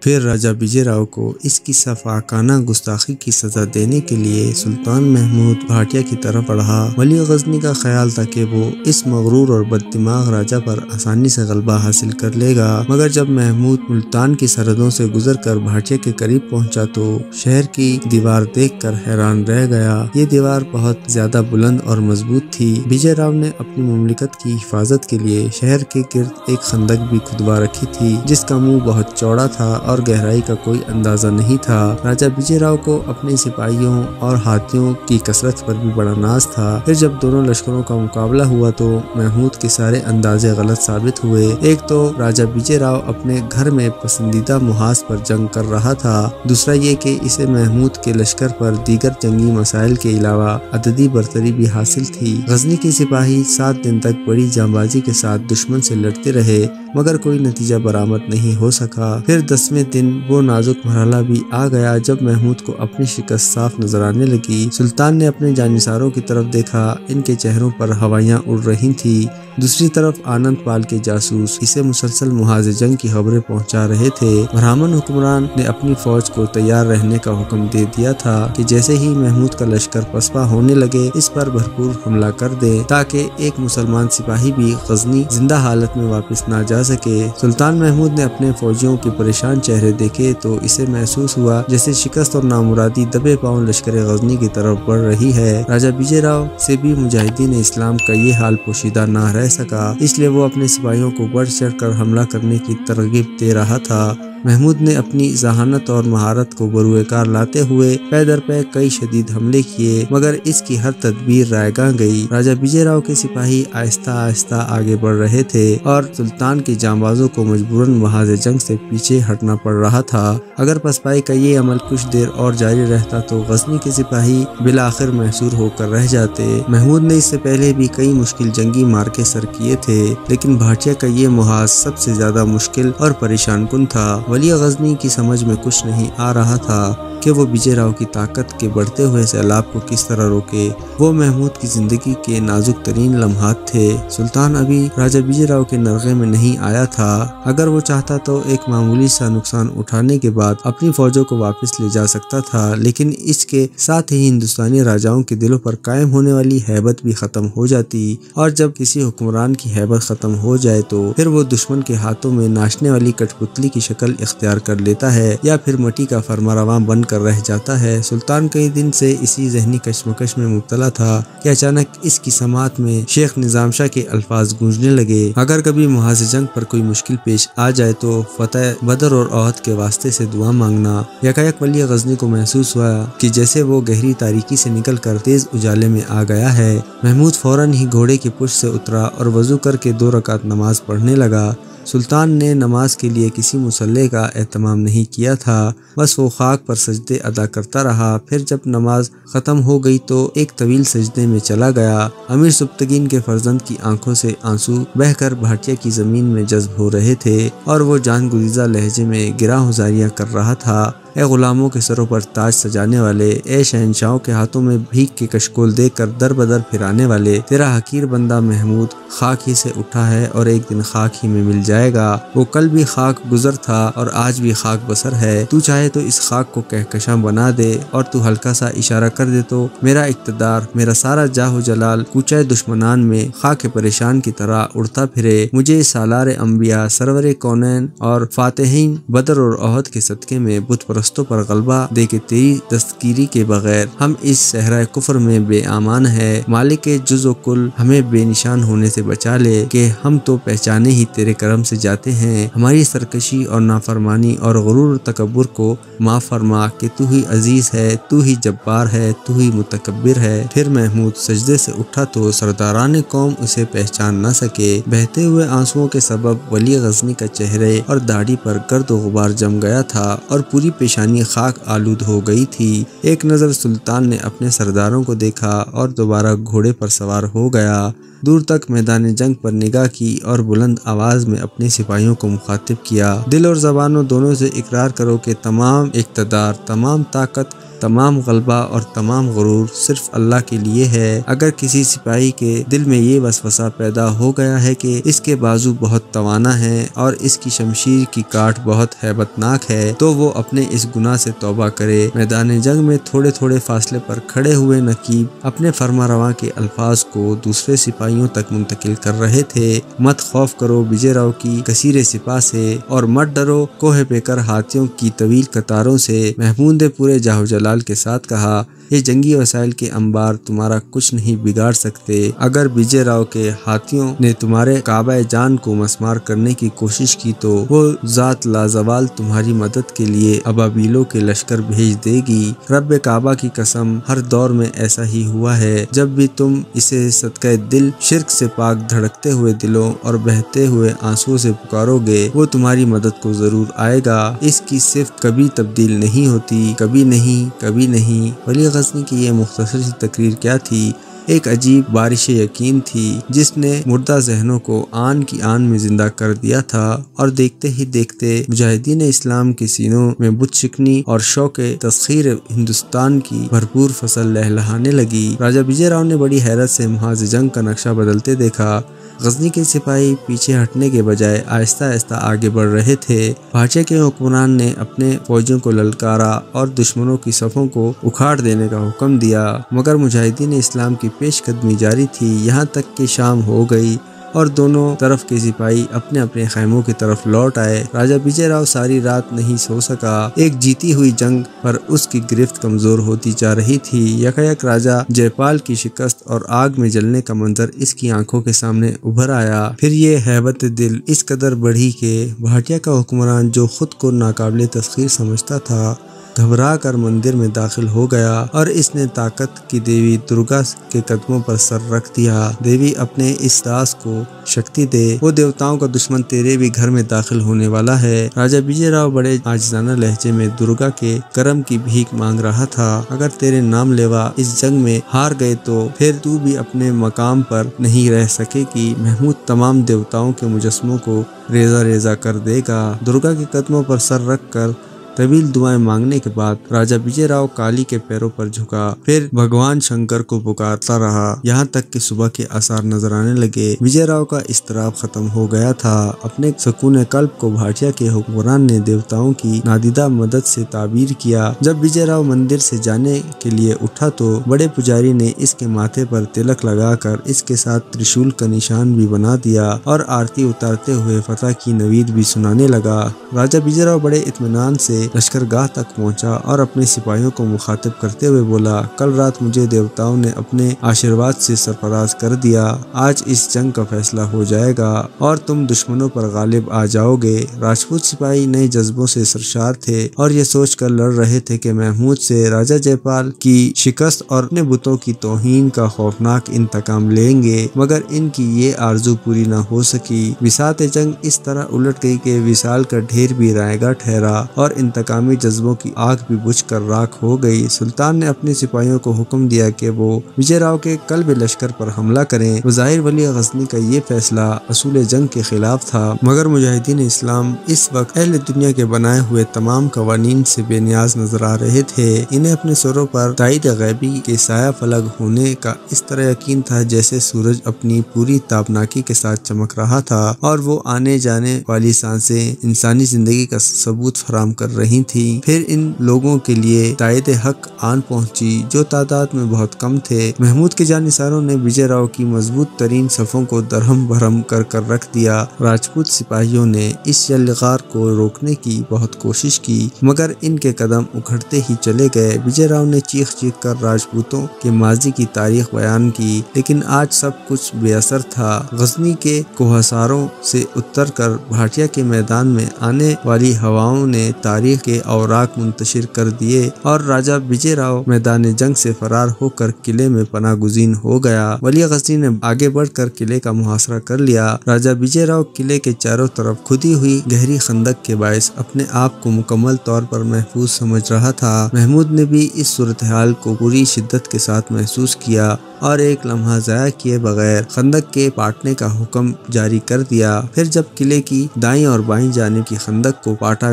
پھر راجہ وجے راؤ کو اس کی صفاقانہ گستاخی کی سزا دینے کے لیے سلطان محمود بھاٹیا کی طرف بڑھا۔ ولی غزنی کا خیال تھا کہ وہ اس مغرور اور بد دماغ راجہ پر آسانی سے غلبہ حاصل کر لے گا، مگر جب محمود ملتان کی سرحدوں سے گزر کر بھاٹیا کے قریب پہنچا تو شہر کی دیوار دیکھ کر حیران رہ گیا۔ یہ دیوار بہت زیادہ بلند اور مضبوط تھی۔ وجے راؤ نے اپنی مملکت کی حفاظت کے لیے شہر کے گرد ایک خندق بھی کھدوا رکھی تھی، جس کا منہ بہت چوڑا تھا اور گہرائی کا کوئی اندازہ نہیں تھا۔ راجہ وجے راؤ کو اپنے سپاہیوں اور ہاتھیوں کی کثرت پر بھی بڑا ناز تھا۔ پھر جب دونوں لشکروں کا مقابلہ ہوا تو محمود کے سارے اندازے غلط ثابت ہوئے۔ ایک تو راجہ وجے راؤ اپنے گھر میں پسندیدہ محاذ پر جنگ کر رہا تھا، دوسرا یہ کہ اسے محمود کے لشکر پر دیگر جنگی مسائل کے علاوہ عددی برتری بھی حاصل تھی۔ غزنی کے سپاہی 7 دن تک بڑی جانبازی کے ساتھ دشمن سے لڑتے رہے، مگر کوئی نتیجہ برآمد نہیں ہو سکا۔ پھر 10ویں دن وہ نازک مرحلہ بھی آ گیا جب محمود کو اپنی شکست صاف نظر آنے لگی۔ سلطان نے اپنے جانثاروں کی طرف دیکھا، ان کے چہروں پر ہوائیاں اڑ رہی تھیں۔ دوسری طرف آنند پال کے جاسوس اسے مسلسل محاذ جنگ کی خبریں پہنچا رہے تھے۔ برہمن حکمران نے اپنی فوج کو تیار رہنے کا حکم دے دیا تھا کہ جیسے ہی محمود کا لشکر پسپا ہونے لگے اس پر بھرپور حملہ کر دے تاکہ ایک مسلمان سپاہی بھی غزنی زندہ حالت میں واپس نہ جا سکے۔ سلطان محمود نے اپنے فوجیوں کے پریشان چہرے دیکھے تو اسے محسوس ہوا جیسے شکست اور نامرادی دبے پاؤں لشکر غزنی کی طرف بڑھ رہی ہے۔ راجہ وجے راؤ سے بھی مجاہدین اسلام کا یہ حال پوشیدہ نہ رہ سکا، اس لیے وہ اپنے سپاہیوں کو بڑھ چڑھ کر حملہ کرنے کی ترغیب دے رہا تھا۔ محمود نے اپنی ذہانت اور مہارت کو بروئے کار لاتے ہوئے پے در پے کئی شدید حملے کیے، مگر اس کی ہر تدبیر رائے گاں گئی۔ راجہ وجے راؤ کے سپاہی آہستہ آہستہ آگے بڑھ رہے تھے اور سلطان کے جانبازوں کو مجبوراً محاذ جنگ سے پیچھے ہٹنا پڑ رہا تھا۔ اگر پسپائی کا یہ عمل کچھ دیر اور جاری رہتا تو غزنی کے سپاہی بالآخر محصور ہو کر رہ جاتے۔ محمود نے اس سے پہلے بھی کئی مشکل جنگی مارکے سر کیے تھے، لیکن بھاٹیا کا یہ محاذ سب سے زیادہ مشکل اور پریشان کن تھا۔ ولی غزنی کی سمجھ میں کچھ نہیں آ رہا تھا کہ وہ وجے راؤ کی طاقت کے بڑھتے ہوئے سیلاب کو کس طرح روکے۔ وہ محمود کی زندگی کے نازک ترین لمحات تھے۔ سلطان ابھی راجہ وجے راؤ کے نرغے میں نہیں آیا تھا۔ اگر وہ چاہتا تو ایک معمولی سا نقصان اٹھانے کے بعد اپنی فوجوں کو واپس لے جا سکتا تھا، لیکن اس کے ساتھ ہی ہندوستانی راجاؤں کے دلوں پر قائم ہونے والی ہیبت بھی ختم ہو جاتی، اور جب کسی حکمران کی ہیبت ختم ہو جائے تو پھر وہ دشمن کے ہاتھوں میں ناچنے والی کٹ پتلی کی شکل اختیار کر لیتا ہے یا پھر مٹی کا فرمانرواں بن کر رہ جاتا ہے۔ سلطان کئی دن سے اسی ذہنی کشمکش میں مبتلا تھا کہ اچانک اس کی سماعت میں شیخ نظام شاہ کے الفاظ گونجنے لگے، اگر کبھی محاذ جنگ پر کوئی مشکل پیش آ جائے تو فتح بدر اور احد کے واسطے سے دعا مانگنا۔ یکایک ولی غزنی کو محسوس ہوا کہ جیسے وہ گہری تاریکی سے نکل کر تیز اجالے میں آ گیا ہے۔ محمود فوراً ہی گھوڑے کی پشت سے اترا اور وضو کر کے 2 رکعت نماز پڑھنے لگا۔ سلطان نے نماز کے لیے کسی مصلی کا اہتمام نہیں کیا تھا، بس وہ خاک پر سجدے ادا کرتا رہا۔ پھر جب نماز ختم ہو گئی تو ایک طویل سجدے میں چلا گیا۔ امیر سبکتگین کے فرزند کی آنکھوں سے آنسو بہہ کر بھاٹیا کی زمین میں جذب ہو رہے تھے اور وہ جان گریزہ لہجے میں گراں ہزاریاں کر رہا تھا۔ اے غلاموں کے سروں پر تاج سجانے والے، اے شہنشاہوں کے ہاتھوں میں بھیک کے کشکول دے کر در بدر پھرانے والے، تیرا حقیر بندہ محمود خاک ہی سے اٹھا ہے اور ایک دن خاک ہی میں مل جائے گا۔ وہ کل بھی خاک گزر تھا اور آج بھی خاک بسر ہے۔ تو چاہے تو اس خاک کو کہکشاں بنا دے اور تو ہلکا سا اشارہ کر دے تو میرا اقتدار، میرا سارا جاہ و جلال کوچہ دشمنان میں خاک پریشان کی طرح اڑتا پھرے۔ مجھے سالار انبیاء، سرور کونین اور فاتحین بدر اور احد کے صدقے میں بت پرستوں پر غلبہ دے کے تیری دستگیری کے بغیر ہم اس صحرائے کفر میں بے امان ہے۔ مالک جز و کل ہمیں بے نشان ہونے سے بچا لے کہ ہم تو پہچانے ہی تیرے کرم سے جاتے ہیں۔ ہماری سرکشی اور نافرمانی اور غرور و تکبر کو معاف فرما کہ تو ہی عزیز ہے، تو ہی جبار ہے، تو ہی متکبر ہے۔ پھر محمود سجدے سے اٹھا تو سرداران قوم اسے پہچان نہ سکے۔ بہتے ہوئے آنسوؤں کے سبب ولی غزنی کا چہرے اور داڑھی پر گرد و غبار جم گیا تھا اور پوری پیشانی خاک آلود ہو گئی تھی۔ ایک نظر سلطان نے اپنے سرداروں کو دیکھا اور دوبارہ گھوڑے پر سوار ہو گیا۔ دور تک میدان جنگ پر نگاہ کی اور بلند آواز میں اپنے سپاہیوں کو مخاطب کیا، دل اور زبانوں دونوں سے اقرار کرو کہ تمام اقتدار، تمام طاقت، تمام غلبہ اور تمام غرور صرف اللہ کے لیے ہے۔ اگر کسی سپاہی کے دل میں یہ وسوسہ پیدا ہو گیا ہے کہ اس کے بازو بہت توانا ہیں اور اس کی شمشیر کی کاٹ بہت ہیبت ناک ہے تو وہ اپنے اس گناہ سے توبہ کرے۔ میدان جنگ میں تھوڑے تھوڑے فاصلے پر کھڑے ہوئے نقیب اپنے فرما رواں کے الفاظ کو دوسرے سپاہیوں تک منتقل کر رہے تھے۔ مت خوف کرو وجے راؤ کی کثیر سپاہ سے اور مت ڈرو کوہ پیکر ہاتھیوں کی طویل قطاروں سے۔ محمود نے پورے جاہ و جلال کے ساتھ کہا، یہ جنگی وسائل کے انبار تمہارا کچھ نہیں بگاڑ سکتے۔ اگر وجے راؤ کے ہاتھیوں نے تمہارے کعبہ جان کو مسمار کرنے کی کوشش کی تو وہ ذات لازوال تمہاری مدد کے لیے ابابیلوں کے لشکر بھیج دے گی۔ رب کعبہ کی قسم، ہر دور میں ایسا ہی ہوا ہے۔ جب بھی تم اسے صدقہ دل شرک سے پاک دھڑکتے ہوئے دلوں اور بہتے ہوئے آنسوؤں سے پکارو گے، وہ تمہاری مدد کو ضرور آئے گا۔ اس کی صفت کبھی تبدیل نہیں ہوتی، کبھی نہیں، کبھی نہیں۔ ولی غزنی کی یہ مختصر سی تقریر کیا تھی؟ ایک عجیب بارش یقین تھی جس نے مردہ ذہنوں کو آن کی آن میں زندہ کر دیا تھا، اور دیکھتے ہی دیکھتے مجاہدین اسلام کے سینوں میں بت شکنی اور شوق تسخیر ہندوستان کی بھرپور فصل لہلہانے لگی۔ راجہ وجے راؤ نے بڑی حیرت سے محاذ جنگ کا نقشہ بدلتے دیکھا۔ غزنی کے سپاہی پیچھے ہٹنے کے بجائے آہستہ آہستہ آگے بڑھ رہے تھے۔ بھارچے کے حکمران نے اپنے فوجیوں کو للکارا اور دشمنوں کی صفوں کو اکھاڑ دینے کا حکم دیا، مگر مجاہدین اسلام کی پیش قدمی جاری تھی، یہاں تک کہ شام ہو گئی اور دونوں طرف کے سپاہی اپنے اپنے خیموں کی طرف لوٹ آئے۔ راجہ وجے راؤ ساری رات نہیں سو سکا۔ ایک جیتی ہوئی جنگ پر اس کی گرفت کمزور ہوتی جا رہی تھی۔ یکایک راجہ جے پال کی شکست اور آگ میں جلنے کا منظر اس کی آنکھوں کے سامنے ابھر آیا۔ پھر یہ ہیبت دل اس قدر بڑھی کہ بھاٹیا کا حکمران، جو خود کو ناقابل تسخیر سمجھتا تھا، گھبرا کر مندر میں داخل ہو گیا اور اس نے طاقت کی دیوی درگا کے قدموں پر سر رکھ دیا۔ دیوی اپنے اس داس کو شکتی دے، وہ دیوتاؤں کا دشمن تیرے بھی گھر میں داخل ہونے والا ہے۔ راجہ وجے راؤ بڑے عاجزانہ لہجے میں درگا کے کرم کی بھیک مانگ رہا تھا۔ اگر تیرے نام لیوا اس جنگ میں ہار گئے تو پھر تو بھی اپنے مقام پر نہیں رہ سکے گی۔ محمود تمام دیوتاؤں کے مجسموں کو ریزہ ریزہ کر دے گا۔ درگا کے قدموں پر سر رکھ کر طویل دعائیں مانگنے کے بعد راجہ وجے راؤ کالی کے پیروں پر جھکا، پھر بھگوان شنکر کو پکارتا رہا یہاں تک کہ صبح کے آثار نظر آنے لگے۔ وجے راؤ کا اضطراب ختم ہو گیا تھا۔ اپنے سکون قلب کو بھاٹیا کے حکمران نے دیوتاؤں کی نادیدہ مدد سے تعبیر کیا۔ جب وجے راؤ مندر سے جانے کے لیے اٹھا تو بڑے پجاری نے اس کے ماتھے پر تلک لگا کر اس کے ساتھ ترشول کا نشان بھی بنا دیا اور آرتی اتارتے ہوئے فتح کی نوید بھی سنانے لگا۔ راجہ وجے راؤ بڑے اطمینان سے لشکر گاہ تک پہنچا اور اپنے سپاہیوں کو مخاطب کرتے ہوئے بولا، کل رات مجھے دیوتاؤں نے اپنے آشیرواد سے سرفراز کر دیا۔ آج اس جنگ کا فیصلہ ہو جائے گا اور تم دشمنوں پر غالب آ جاؤ گے۔ راجپوت سپاہی نئے جذبوں سے سرشار تھے اور یہ سوچ کر لڑ رہے تھے کہ محمود سے راجہ جے پال کی شکست اور اپنے بتوں کی توہین کا خوفناک انتقام لیں گے، مگر ان کی یہ آرزو پوری نہ ہو سکی۔ بساط جنگ اس طرح الٹ گئی کہ وصال کا ڈھیر بھی رائے گاں ٹھہرا اور انتقامی جذبوں کی آگ بھی بجھ کر راکھ ہو گئی۔ سلطان نے اپنے سپاہیوں کو حکم دیا کہ وہ وجے راؤ کے قلب لشکر پر حملہ کریں۔ بظاہر ولی غزنی کا یہ فیصلہ اصول جنگ کے خلاف تھا، مگر مجاہدین اسلام اس وقت اہل دنیا کے بنائے ہوئے تمام قوانین سے بے نیاز نظر آ رہے تھے۔ انہیں اپنے سروں پر تائید غیبی کے سایہ فلک ہونے کا اس طرح یقین تھا جیسے سورج اپنی پوری تابناکی کے ساتھ چمک رہا تھا اور وہ آنے جانے والی سانسیں انسانی زندگی کا ثبوت فراہم کر رہی تھی۔ پھر ان لوگوں کے لیے تائید حق آن پہنچی جو تعداد میں بہت کم تھے۔ محمود کے جانثاروں نے وجے راؤ کی مضبوط ترین صفوں کو درہم بھرہم کر رکھ دیا۔ راجپوت سپاہیوں نے اس یلغار کو روکنے کی بہت کوشش کی، مگر ان کے قدم اکھڑتے ہی چلے گئے۔ وجے راؤ نے چیخ چیخ کر راجپوتوں کے ماضی کی تاریخ بیان کی، لیکن آج سب کچھ بے اثر تھا۔ غزنی کے کوہساروں سے اتر کر بھاٹیا کے میدان میں آنے والی ہواؤں نے تاریخ کے اوراق منتشر کر دیے اور راجہ وجے راؤ میدان جنگ سے فرار ہو کر قلعے میں پناہ گزین ہو گیا۔ ولی غزنی نے آگے بڑھ کر قلعے کا محاصرہ کر لیا۔ راجہ وجے راؤ قلعے کے چاروں طرف کھدی ہوئی گہری خندق کے باعث اپنے آپ کو مکمل طور پر محفوظ سمجھ رہا تھا۔ محمود نے بھی اس صورتحال کو پوری شدت کے ساتھ محسوس کیا اور ایک لمحہ ضائع کیے بغیر خندق کے پاٹنے کا حکم جاری کر دیا۔ پھر جب قلعے کی دائیں اور بائیں جانب کی خندق کو پاٹا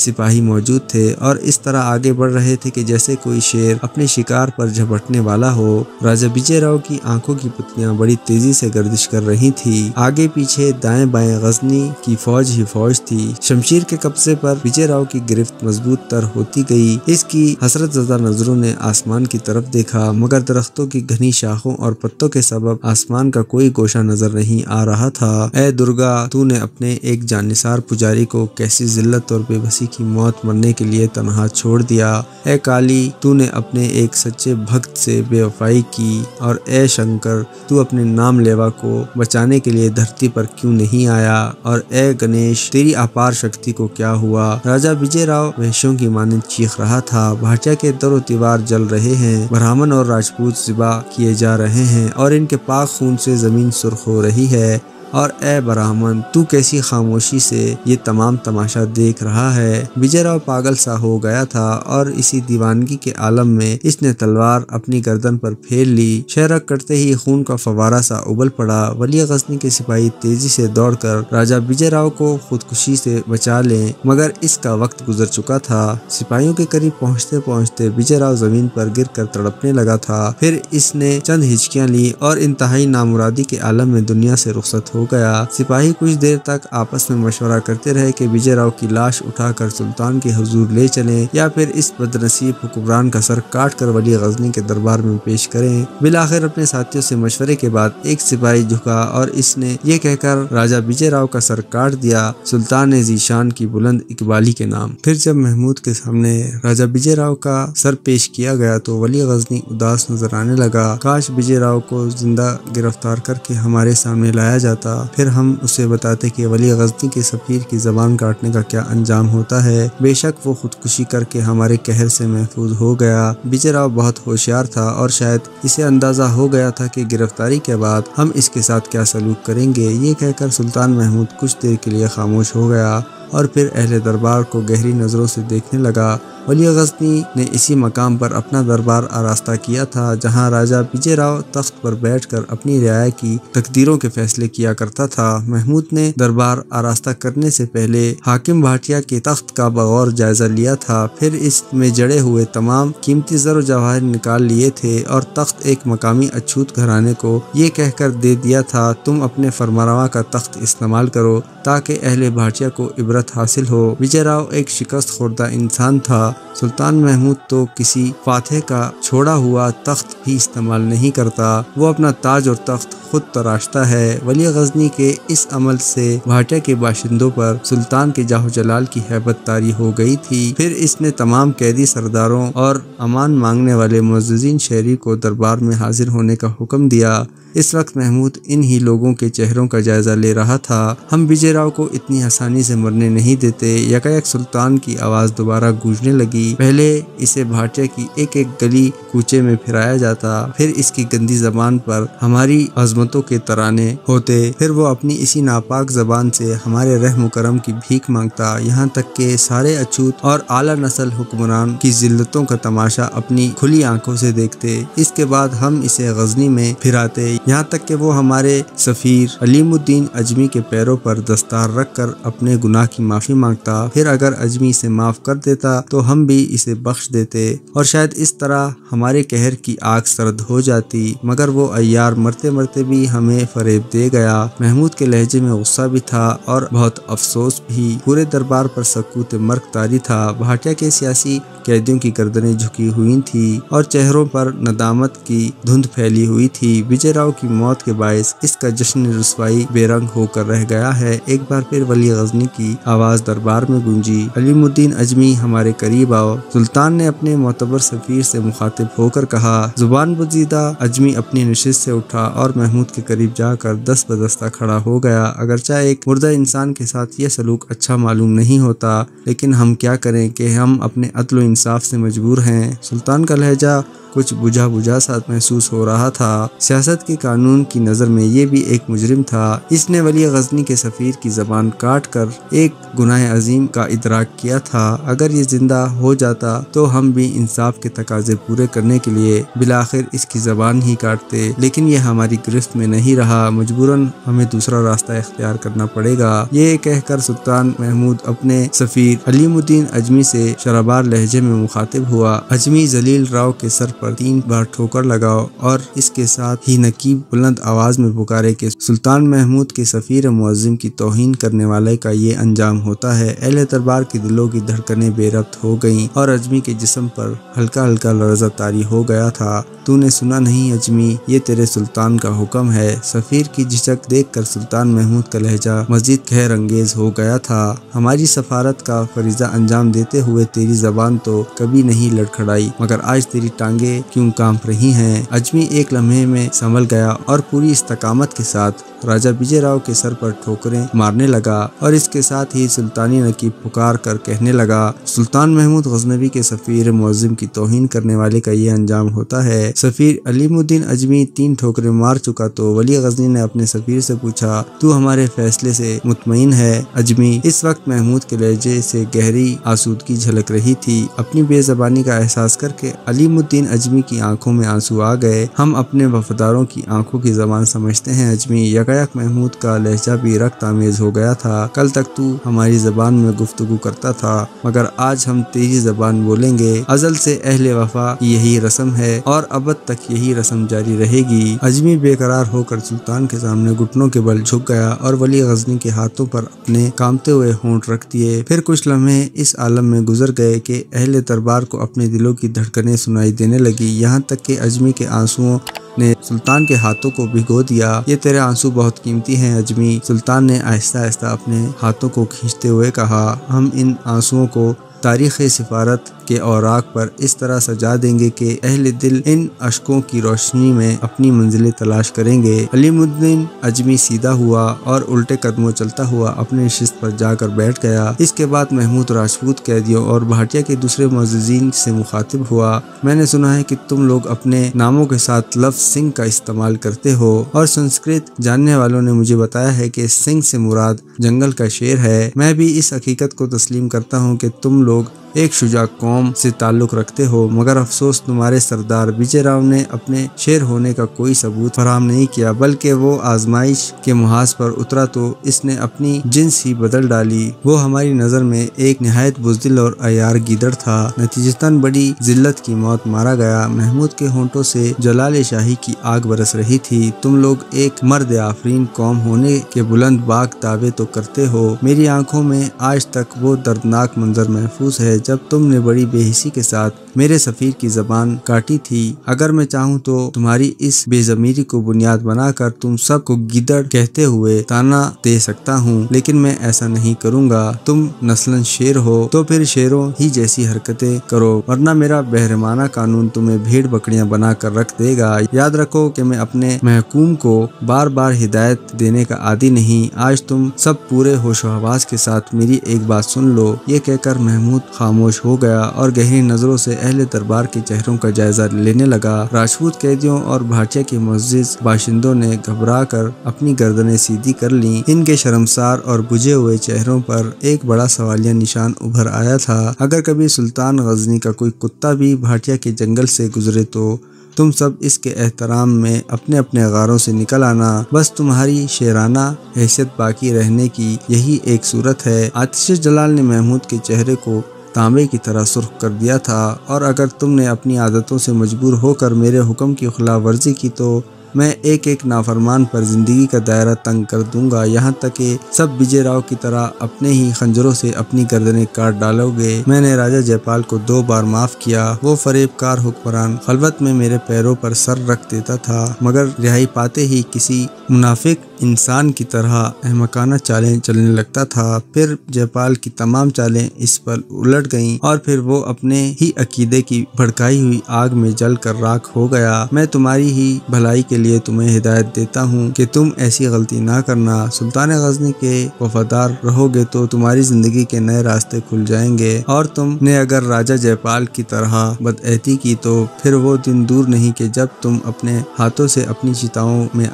سپاہی موجود تھے اور اس طرح آگے بڑھ رہے تھے کہ جیسے کوئی شیر اپنے شکار پر جھپٹنے والا ہو۔ راجا وجے راؤ کی آنکھوں کی پتلیاں بڑی تیزی سے گردش کر رہی تھی۔ آگے پیچھے دائیں بائیں غزنی کی فوج ہی فوج تھی۔ شمشیر کے قبضے پر وجے راؤ کی گرفت مضبوط تر ہوتی گئی۔ اس کی حسرت زدہ نظروں نے آسمان کی طرف دیکھا، مگر درختوں کی گھنی شاخوں اور پتوں کے سبب آسمان کا کوئی گوشہ نظر نہیں آ رہا تھا۔ اے درگا، تو نے اپنے ایک جانثار پجاری کو کیسی ذلت اور بے بسی کی موت مرنے کے لیے تنہا چھوڑ دیا۔ اے کالی، تو نے اپنے ایک سچے بھکت سے بے وفائی کی، اور اے شنکر، تو اپنے نام لیوا کو بچانے کے لیے دھرتی پر کیوں نہیں آیا، اور اے گنیش، تیری اپار شکتی کو کیا ہوا؟ راجا وجے راؤ وحشیوں کی مانند چیخ رہا تھا۔ بھاٹیا کے در و دیوار جل رہے ہیں، برہمن اور راجپوت ذبح کیے جا رہے ہیں اور ان کے پاک خون سے زمین سرخ ہو رہی ہے، اور اے برہمن، تو کیسی خاموشی سے یہ تمام تماشا دیکھ رہا ہے؟ وجے راؤ پاگل سا ہو گیا تھا اور اسی دیوانگی کے عالم میں اس نے تلوار اپنی گردن پر پھیر لی۔ شہرک کرتے ہی خون کا فوارہ سا ابل پڑا۔ ولی غزنی کے سپاہی تیزی سے دوڑ کر راجا وجے راؤ کو خودکشی سے بچا لیں، مگر اس کا وقت گزر چکا تھا۔ سپاہیوں کے قریب پہنچتے پہنچتے وجے راؤ زمین پر گر کر تڑپنے لگا تھا۔ پھر اس نے چند ہچکیاں لی اور انتہائی نامرادی کے عالم میں دنیا سے رخصت ہو گیا۔ سپاہی کچھ دیر تک آپس میں مشورہ کرتے رہے کہ وجے راؤ کی لاش اٹھا کر سلطان کے حضور لے چلیں یا پھر اس بدنصیب حکمران کا سر کاٹ کر ولی غزنی کے دربار میں پیش کریں۔ بالآخر اپنے ساتھیوں سے مشورے کے بعد ایک سپاہی جھکا اور اس نے یہ کہہ کر راجا وجے راؤ کا سر کاٹ دیا، سلطان ذیشان کی بلند اقبالی کے نام۔ پھر جب محمود کے سامنے راجا وجے راؤ کا سر پیش کیا گیا تو ولی غزنی اداس نظر آنے لگا۔ کاش وجے راؤ کو زندہ گرفتار کر کے ہمارے سامنے لایا جاتا، پھر ہم اسے بتاتے کہ ولی غزنی کے سفیر کی زبان کاٹنے کا کیا انجام ہوتا ہے۔ بے شک وہ خودکشی کر کے ہمارے قہر سے محفوظ ہو گیا۔ وجے راؤ بہت ہوشیار تھا اور شاید اسے اندازہ ہو گیا تھا کہ گرفتاری کے بعد ہم اس کے ساتھ کیا سلوک کریں گے۔ یہ کہہ کر سلطان محمود کچھ دیر کے لیے خاموش ہو گیا اور پھر اہل دربار کو گہری نظروں سے دیکھنے لگا۔ ولی غزنی نے اسی مقام پر اپنا دربار آراستہ کیا تھا جہاں راجا وجے راؤ تخت پر بیٹھ کر اپنی رعایا کی تقدیروں کے فیصلے کیا کرتا تھا۔ محمود نے دربار آراستہ کرنے سے پہلے حاکم بھاٹیا کے تخت کا بغور جائزہ لیا تھا، پھر اس میں جڑے ہوئے تمام قیمتی زر و جواہر نکال لیے تھے اور تخت ایک مقامی اچھوت گھرانے کو یہ کہہ کر دے دیا تھا، تم اپنے فرمانروا کا تخت استعمال کرو تاکہ اہل بھاٹیا کو عبرت حاصل ہو۔ وجے راؤ ایک شکست خوردہ انسان تھا۔ سلطان محمود تو کسی فاتح کا چھوڑا ہوا تخت بھی استعمال نہیں کرتا، وہ اپنا تاج اور تخت خود تراشتا ہے۔ ولی غزنی کے اس عمل سے بھاٹیا کے باشندوں پر سلطان کے جاہ و جلال کی ہیبت طاری ہو گئی تھی۔ پھر اس نے تمام قیدی سرداروں اور امان مانگنے والے معززین شہری کو دربار میں حاضر ہونے کا حکم دیا۔ اس وقت محمود ان ہی لوگوں کے چہروں کا جائزہ لے رہا تھا۔ ہم وجے راؤ کو اتنی آسانی سے مرنے نہیں دیتے۔ یکایک سلطان کی آواز دوبارہ گونجنے لگی۔ پہلے اسے بھاٹیا کی ایک ایک گلی کوچے میں پھرایا جاتا، پھر اس کی گندی زبان پر ہماری عظمتوں کے ترانے ہوتے، پھر وہ اپنی اسی ناپاک زبان سے ہمارے رحم و کرم کی بھیک مانگتا، یہاں تک کہ سارے اچھوت اور اعلیٰ نسل حکمران کی ذلتوں کا تماشا اپنی کھلی آنکھوں سے دیکھتے۔ اس کے بعد ہم اسے غزنی میں پھراتے، یہاں تک کہ وہ ہمارے سفیر علیم الدین اجمی کے پیروں پر دستار رکھ کر اپنے گناہ کی معافی مانگتا، پھر اگر اجمی اسے معاف کر دیتا تو ہم بھی اسے بخش دیتے اور شاید اس طرح ہمارے قہر کی آگ سرد ہو جاتی، مگر وہ عیار مرتے مرتے بھی ہمیں فریب دے گیا۔ محمود کے لہجے میں غصہ بھی تھا اور بہت افسوس بھی۔ پورے دربار پر سکوت مرگ طاری تھا۔ بھاٹیا کے سیاسی قیدیوں کی گردنیں جھکی ہوئی تھی اور چہروں پر ندامت کی دھند پھیلی ہوئی تھی۔ وجے راؤ کی موت کے باعث اس کا جشن رسوائی بے رنگ ہو کر رہ گیا ہے۔ ایک بار پھر ولی غزنی کی آواز دربار میں گونجی، علیم الدین اجمی ہمارے قریب آؤ۔ سلطان نے اپنے معتبر سفیر سے مخاطب ہو کر کہا۔ زبان بزدہ اجمی اپنی نشست سے اٹھا اور محمود کے قریب جا کر دست بدستہ کھڑا ہو گیا۔ اگرچہ ایک مردہ انسان کے ساتھ یہ سلوک اچھا معلوم نہیں ہوتا، لیکن ہم کیا کریں کہ ہم اپنے عدل و انصاف سے مجبور ہیں۔ سلطان کا لہجہ کچھ بجھا بجھا سا محسوس ہو رہا تھا۔ سیاست کے قانون کی نظر میں یہ بھی ایک مجرم تھا۔ اس نے ولی غزنی کے سفیر کی زبان کاٹ کر ایک گناہ عظیم کا ادراک کیا تھا۔ اگر یہ زندہ ہو جاتا تو ہم بھی انصاف کے تقاضے پورے کرنے کے لیے بالآخر اس کی زبان ہی کاٹتے، لیکن یہ ہماری گرفت میں نہیں رہا، مجبوراً ہمیں دوسرا راستہ اختیار کرنا پڑے گا۔ یہ کہہ کر سلطان محمود اپنے سفیر علیم الدین اجمی سے شرابار لہجے میں مخاطب ہوا۔ اجمی ذلیل راؤ کے سر پر 3 بار ٹھوکر لگاؤ اور اس کے ساتھ ہی نقیب بلند آواز میں پکارے کہ سلطان محمود کے سفیر معظم کی توہین کرنے والے کا یہ انجام ہوتا ہے۔ اہل دربار کے دلوں کی دھڑکنیں بے ربط ہو گئیں اور اجمی کے جسم پر ہلکا ہلکا لرزہ طاری ہو گیا تھا۔ تو نے سنا نہیں اجمی، یہ تیرے سلطان کا حکم ہے۔ سفیر کی جھجک دیکھ کر سلطان محمود کا لہجہ مزید قہر انگیز ہو گیا تھا۔ ہماری سفارت کا فریضہ انجام دیتے ہوئے تیری زبان تو کبھی نہیں لڑکھڑائی، مگر آج تیری ٹانگیں کیوں کانپ رہی ہیں؟ اجمی ایک لمحے میں سنبھل گیا اور پوری استقامت کے ساتھ راجہ وجے راؤ کے سر پر ٹھوکریں مارنے لگا اور اس کے ساتھ ہی سلطانی نقیب پکار کر کہنے لگا، سلطان محمود غزنوی کے سفیر معظم کی توہین کرنے والے کا یہ انجام ہوتا ہے۔ سفیر علیم الدین اجمی 3 ٹھوکریں مار چکا تو ولی غزنی نے اپنے سفیر سے پوچھا، تو ہمارے فیصلے سے مطمئن ہے؟ اجمی اس وقت محمود کے لہجے سے گہری آسودگی جھلک رہی تھی۔ اپنی بے زبانی کا احساس کر کے علیم الدین اجمی کی آنکھوں میں آنسو آ گئے۔ ہم اپنے وفاداروں کی آنکھوں کی زبان سمجھتے ہیں اجمی۔ یکایک محمود کا لہجہ بھی رخت آمیز ہو گیا تھا۔ کل تک تو ہماری زبان میں گفتگو کرتا تھا، مگر آج ہم تیری زبان بولیں گے۔ ازل سے اہل وفا کی یہی رسم ہے اور ابد تک یہی رسم جاری رہے گی۔ اجمی بے قرار ہو کر سلطان کے سامنے گھٹنوں کے بل جھک گیا اور ولی غزنی کے ہاتھوں پر اپنے کامتے ہوئے ہونٹ رکھ دیے۔ پھر کچھ لمحے اس عالم میں گزر گئے کہ اہل دربار کو اپنے دلوں کی دھڑکنیں سنائی دینے لگی، یہاں تک کہ اجمی کے آنسوؤں نے سلطان کے ہاتھوں کو بھگو دیا۔ یہ تیرے آنسو بہت قیمتی ہیں اجمی، سلطان نے آہستہ آہستہ اپنے ہاتھوں کو کھینچتے ہوئے کہا۔ ہم ان آنسوؤں کو تاریخ سفارت کے اوراق پر اس طرح سجا دیں گے کہ اہل دل ان اشکوں کی روشنی میں اپنی منزلیں تلاش کریں گے۔ علیم الدین اجمی سیدھا ہوا اور الٹے قدموں چلتا ہوا اپنی نشست پر جا کر بیٹھ گیا۔ اس کے بعد محمود راجپوت قیدیوں اور بھاٹیا کے دوسرے معززین سے مخاطب ہوا، میں نے سنا ہے کہ تم لوگ اپنے ناموں کے ساتھ لفظ سنگھ کا استعمال کرتے ہو، اور سنسکرت جاننے والوں نے مجھے بتایا ہے کہ سنگھ سے مراد جنگل کا شیر ہے۔ میں بھی اس حقیقت کو تسلیم کرتا ہوں کہ تم لوگ ایک شجاع قوم سے تعلق رکھتے ہو، مگر افسوس تمہارے سردار وجے راؤ نے اپنے شیر ہونے کا کوئی ثبوت فراہم نہیں کیا، بلکہ وہ آزمائش کے محاذ پر اترا تو اس نے اپنی جنس ہی بدل ڈالی۔ وہ ہماری نظر میں ایک نہایت بزدل اور عیار گیدڑ تھا، نتیجتاً بڑی ذلت کی موت مارا گیا۔ محمود کے ہونٹوں سے جلال شاہی کی آگ برس رہی تھی۔ تم لوگ ایک مرد آفرین قوم ہونے کے بلند باق دعوے تو کرتے ہو، میری آنکھوں میں آج تک وہ دردناک منظر محفوظ ہے جب تم نے بڑی بے حسی کے ساتھ میرے سفیر کی زبان کاٹی تھی۔ اگر میں چاہوں تو تمہاری اس بے ضمیری کو بنیاد بنا کر تم سب کو گیدڑ کہتے ہوئے طعنہ دے سکتا ہوں، لیکن میں ایسا نہیں کروں گا۔ تم نسلاً شیر ہو تو پھر شیروں ہی جیسی حرکتیں کرو، ورنہ میرا بہرمانہ قانون تمہیں بھیڑ بکریاں بنا کر رکھ دے گا۔ یاد رکھو کہ میں اپنے محکوم کو بار بار ہدایت دینے کا عادی نہیں۔ آج تم سب پورے ہوش و حواس کے ساتھ میری ایک بات سن لو۔ یہ کہہ کر محمود خاموش ہو گیا اور گہری نظروں سے اہل دربار کے چہروں کا جائزہ لینے لگا۔ راجپوت قیدیوں اور بھاٹیا کے معزز باشندوں نے گھبرا کر اپنی گردنیں سیدھی کر لیں۔ ان کے شرمسار اور بجھے ہوئے چہروں پر ایک بڑا سوالیہ نشان ابھر آیا تھا۔ اگر کبھی سلطان غزنی کا کوئی کتا بھی بھاٹیا کے جنگل سے گزرے تو تم سب اس کے احترام میں اپنے اپنے غاروں سے نکل آنا، بس تمہاری شیرانہ حیثیت باقی رہنے کی یہی ایک صورت ہے۔ آتش جلال نے محمود کے چہرے کو تانبے کی طرح سرخ کر دیا تھا، اور اگر تم نے اپنی عادتوں سے مجبور ہو کر میرے حکم کی خلاف ورزی کی تو میں ایک ایک نافرمان پر زندگی کا دائرہ تنگ کر دوں گا، یہاں تک کہ سب وجے راؤ کی طرح اپنے ہی خنجروں سے اپنی گردنیں کاٹ ڈالو گے۔ میں نے راجہ جے پال کو 2 بار معاف کیا، وہ فریب کار حکمران خلوت میں میرے پیروں پر سر رکھ دیتا تھا، مگر رہائی پاتے ہی کسی منافق انسان کی طرح احمقانہ چالیں چلنے لگتا تھا۔ پھر جے پال کی تمام چالیں اس پر الٹ گئیں اور پھر وہ اپنے ہی عقیدے کی بھڑکائی ہوئی آگ میں جل کر راکھ ہو گیا۔ میں تمہاری ہی بھلائی کے لیے تمہیں ہدایت دیتا ہوں کہ تم ایسی غلطی نہ کرنا۔ سلطان غزنی کے وفادار رہو گے تو تمہاری زندگی کے نئے راستے کھل جائیں گے، اور تم نے اگر راجہ جے پال کی طرح بدعہدی کی تو پھر وہ دن دور نہیں کہ جب تم اپنے ہاتھوں سے اپنی چتاؤں میں